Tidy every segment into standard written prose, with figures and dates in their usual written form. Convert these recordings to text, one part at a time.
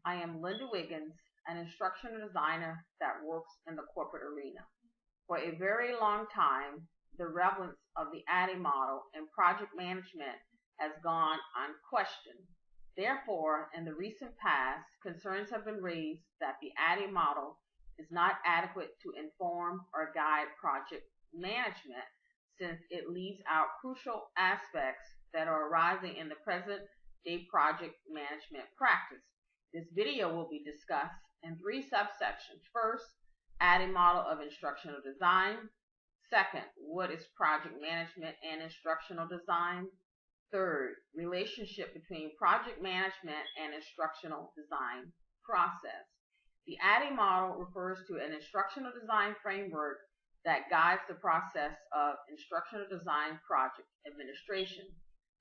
I am Linda Wiggins, an instructional designer that works in the corporate arena. For a very long time, the relevance of the ADDIE model in project management has gone unquestioned. Therefore, in the recent past, concerns have been raised that the ADDIE model is not adequate to inform or guide project management since it leaves out crucial aspects that are arising in the present day project management practice. This video will be discussed in three subsections. First, ADDIE model of instructional design. Second, what is project management and instructional design? Third, relationship between project management and instructional design process. The ADDIE model refers to an instructional design framework that guides the process of instructional design project administration.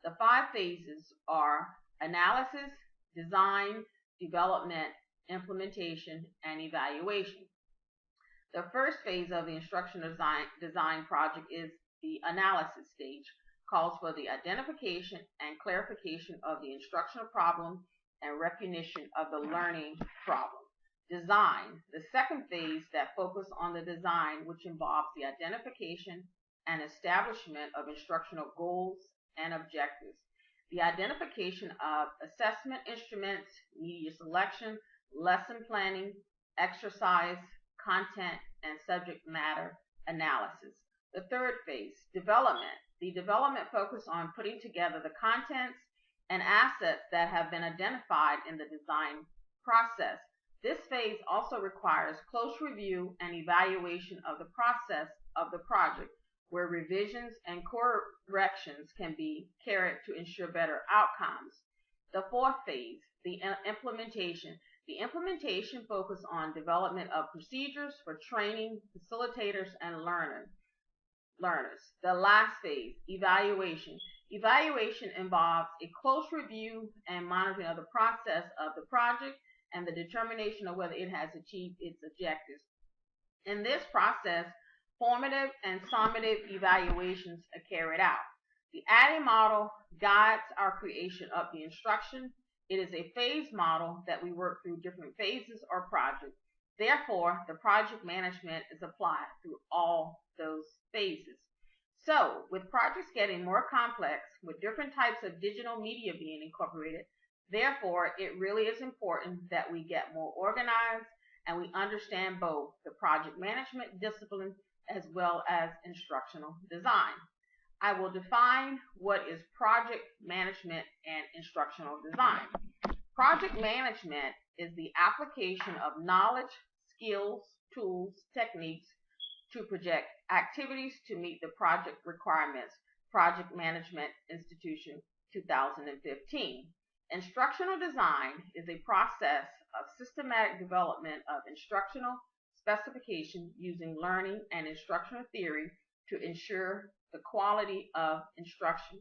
The 5 phases are analysis, design, development, implementation, and evaluation. The first phase of the instructional design project is the analysis stage, calls for the identification and clarification of the instructional problem and recognition of the learning problem. Design, the second phase that focuses on the design, which involves the identification and establishment of instructional goals and objectives. The identification of assessment instruments, media selection, lesson planning, exercise, content, and subject matter analysis. The third phase, development. The development focuses on putting together the contents and assets that have been identified in the design process. This phase also requires close review and evaluation of the process of the project, where revisions and corrections can be carried to ensure better outcomes. The fourth phase, the implementation. The implementation focuses on development of procedures for training, facilitators, and learners. The last phase, evaluation. Evaluation involves a close review and monitoring of the process of the project and the determination of whether it has achieved its objectives. In this process, formative and summative evaluations are carried out. The ADDIE model guides our creation of the instruction. It is a phase model that we work through different phases or projects. Therefore, the project management is applied through all those phases. So, with projects getting more complex, with different types of digital media being incorporated, therefore, it really is important that we get more organized and we understand both the project management discipline as well as instructional design. I will define what is project management and instructional design. Project management is the application of knowledge, skills, tools, techniques to project activities to meet the project requirements. Project Management Institution 2015. Instructional design is a process of systematic development of instructional specification using learning and instructional theory to ensure the quality of instruction.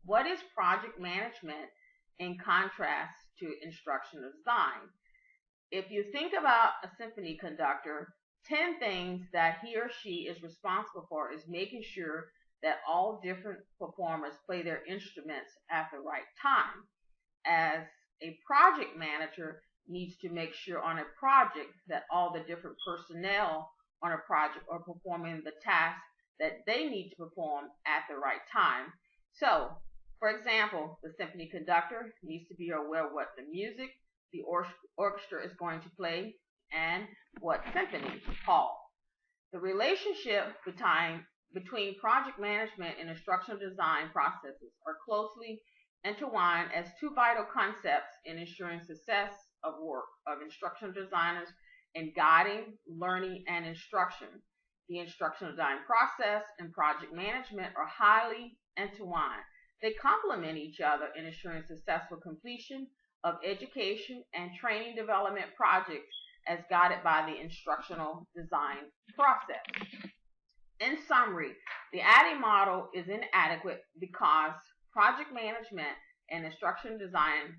What is project management in contrast to instructional design? If you think about a symphony conductor, 10 things that he or she is responsible for is making sure that all different performers play their instruments at the right time. As a project manager needs to make sure on a project that all the different personnel on a project are performing the tasks that they need to perform at the right time. So, for example, the symphony conductor needs to be aware of what the music the orchestra is going to play and what symphony hall. The relationship between project management and instructional design processes are closely intertwined as two vital concepts in ensuring success of work of instructional designers in guiding, learning, and instruction. The instructional design process and project management are highly intertwined. They complement each other in ensuring successful completion of education and training development projects as guided by the instructional design process. In summary, the ADDIE model is inadequate because project management and instructional design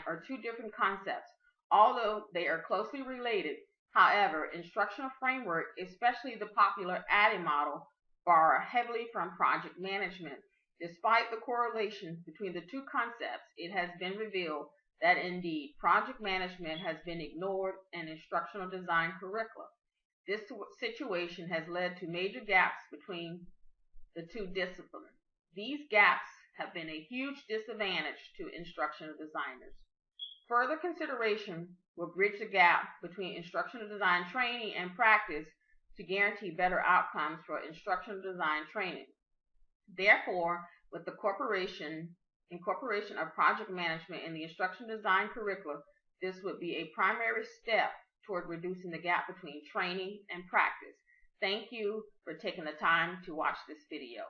are two different concepts. Although they are closely related, however, instructional framework, especially the popular ADDIE model, borrow heavily from project management. Despite the correlation between the two concepts, it has been revealed that indeed project management has been ignored in instructional design curricula. This situation has led to major gaps between the two disciplines. These gaps have been a huge disadvantage to instructional designers. Further consideration will bridge the gap between instructional design training and practice to guarantee better outcomes for instructional design training. Therefore, with the incorporation of project management in the instructional design curricula, this would be a primary step toward reducing the gap between training and practice. Thank you for taking the time to watch this video.